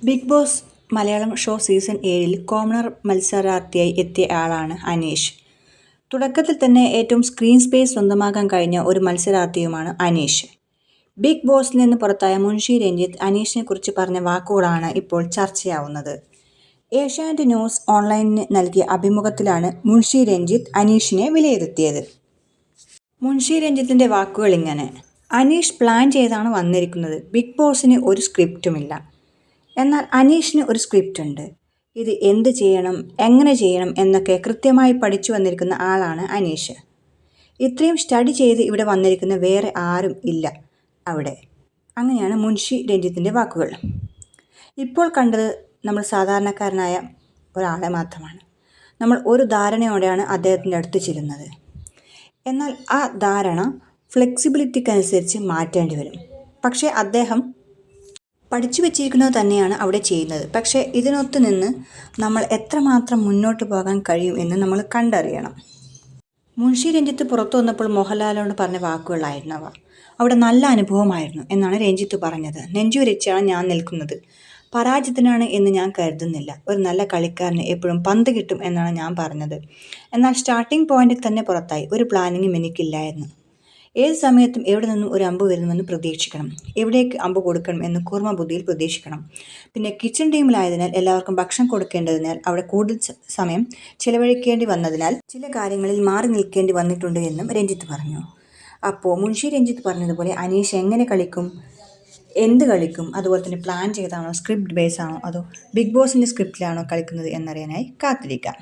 Big Boss Malayalam show season 7 commoner മത്സരാർത്ഥിയായി എത്തിയ ആളാണ് അനീഷ്. തുടക്കത്തിൽ തന്നെ ഏറ്റവും സ്ക്രീൻ സ്പേസ് സ്വന്തമാക്കാൻ കഴിഞ്ഞ ഒരു മത്സരാർത്ഥിയുമാണ് അനീഷ്. ബിഗ് ബോസിൽ നിന്ന് പുറത്തായ മുൻഷി രഞ്ജിത്ത് അനീഷിനെ കുറിച്ച് പറഞ്ഞ വാക്കുകളാണ് ഇപ്പോൾ ചർച്ചയാവുന്നത്. ഏഷ്യാനെറ്റ് ന്യൂസ് ഓൺലൈനിന് നൽകിയ അഭിമുഖത്തിലാണ് മുൻഷി രഞ്ജിത്ത് അനീഷിനെ വിലയിരുത്തിയത്. മുൻഷി രഞ്ജിത്തിന്റെ വാക്കുകൾ ഇങ്ങനെ: അനീഷ് പ്ലാൻ ചെയ്താണ് വന്നിരിക്കുന്നത്. ബിഗ് ബോസിന് ഒരു സ്ക്രിപ്റ്റുമില്ല. എന്നാൽ അനീഷിന് ഒരു സ്ക്രിപ്റ്റ് ഉണ്ട്. ഇത് എന്ത് ചെയ്യണം, എങ്ങനെ ചെയ്യണം എന്നൊക്കെ കൃത്യമായി പഠിച്ചു വന്നിരിക്കുന്ന ആളാണ് അനീഷ്. ഇത്രയും സ്റ്റഡി ചെയ്ത് ഇവിടെ വന്നിരിക്കുന്ന വേറെ ആരും ഇല്ല അവിടെ. അങ്ങനെയാണ് മുൻഷി രഞ്ജിത്തിൻ്റെ വാക്കുകൾ. ഇപ്പോൾ കണ്ടത് നമ്മൾ സാധാരണക്കാരനായ ഒരാളെ മാത്രമാണ്. നമ്മൾ ഒരു ധാരണയോടെയാണ് അദ്ദേഹത്തിൻ്റെ അടുത്ത് ചെല്ലുന്നത്. എന്നാൽ ആ ധാരണ ഫ്ലെക്സിബിലിറ്റിക്കനുസരിച്ച് മാറ്റേണ്ടി വരും. പക്ഷേ അദ്ദേഹം പഠിച്ചു വച്ചിരിക്കുന്നത് തന്നെയാണ് അവിടെ ചെയ്യുന്നത്. പക്ഷേ ഇതിനൊത്ത് നിന്ന് നമ്മൾ എത്രമാത്രം മുന്നോട്ട് പോകാൻ കഴിയും എന്ന് നമ്മൾ കണ്ടറിയണം. മുൻഷി രഞ്ജിത്ത് പുറത്തു വന്നപ്പോൾ മോഹൻലാലിനോട് പറഞ്ഞ വാക്കുകളായിരുന്നു അവ. അവിടെ നല്ല അനുഭവമായിരുന്നു എന്നാണ് രഞ്ജിത്ത് പറഞ്ഞത്. നെഞ്ചുരിച്ചാണ് ഞാൻ നിൽക്കുന്നത്. പരാജിതനാണ് എന്ന് ഞാൻ കരുതുന്നില്ല. ഒരു നല്ല കളിക്കാരന് എപ്പോഴും പന്ത് കിട്ടും എന്നാണ് ഞാൻ പറഞ്ഞത്. എന്നാൽ സ്റ്റാർട്ടിംഗ് പോയിന്റിൽ തന്നെ പുറത്തായി. ഒരു പ്ലാനിങ്ങും എനിക്കില്ലായിരുന്നു. ഏത് സമയത്തും എവിടെ നിന്നും ഒരു അമ്പ് വരുന്നുവെന്ന് പ്രതീക്ഷിക്കണം. എവിടേക്ക് അമ്പ് കൊടുക്കണം എന്ന് കൂർമ്മ ബുദ്ധിയിൽ പ്രതീക്ഷിക്കണം. പിന്നെ കിച്ചൺ ടീമിലായതിനാൽ എല്ലാവർക്കും ഭക്ഷണം കൊടുക്കേണ്ടതിനാൽ അവിടെ കൂടുതൽ സമയം ചിലവഴിക്കേണ്ടി വന്നതിനാൽ ചില കാര്യങ്ങളിൽ മാറി നിൽക്കേണ്ടി വന്നിട്ടുണ്ട് എന്നും രഞ്ജിത്ത് പറഞ്ഞു. അപ്പോൾ മുൻഷി രഞ്ജിത്ത് പറഞ്ഞതുപോലെ അനീഷ് എങ്ങനെ കളിക്കും, എന്ത് കളിക്കും, അതുപോലെ തന്നെ പ്ലാൻ ചെയ്താണോ, സ്ക്രിപ്റ്റ് ബേസ് ആണോ, അതോ ബിഗ് ബോസിൻ്റെ സ്ക്രിപ്റ്റിലാണോ കളിക്കുന്നത് എന്നറിയാനായി കാത്തിരിക്കാം.